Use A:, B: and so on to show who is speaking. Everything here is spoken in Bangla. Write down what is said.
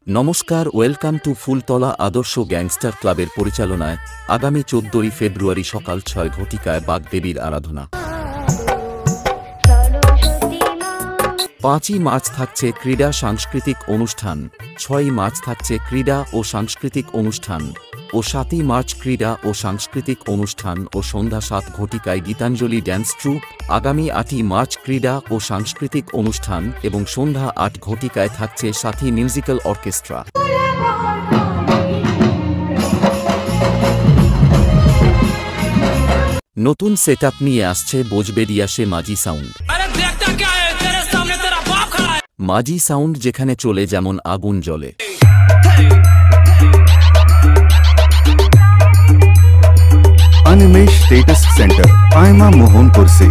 A: নমস্কার, ওয়েলকাম টু ফুলতলা আদর্শ গ্যাংস্টার ক্লাবের পরিচালনায় আগামী 14 ফেব্রুয়ারি সকাল 6 ঘটিকায় বাগদেবীর আরাধনা। 5ই মার্চ থাকছে ক্রীড়া সাংস্কৃতিক অনুষ্ঠান, 6ই মার্চ থাকছে ক্রীড়া ও সাংস্কৃতিক অনুষ্ঠান ও 7ই মার্চ ক্রীড়া ও সাংস্কৃতিক অনুষ্ঠান ও সন্ধ্যা 7 ঘটিকায় গীতাঞ্জলি ড্যান্স ট্রুপ। আগামী 8ই মার্চ ক্রীড়া ও সাংস্কৃতিক অনুষ্ঠান এবং সন্ধ্যা 8 ঘটিকায় থাকছে সাথী মিউজিক্যাল অর্কেস্ট্রা। নতুন সেটআপ নিয়ে আসছে বোজবেরিয়াসে মাজি সাউন্ড। মাজি সাউন্ড যেখানে চলে যেমন আগুন জ্বলে।
B: अनिमेश स्टेटस सेंटर पायमा मोहनपुर से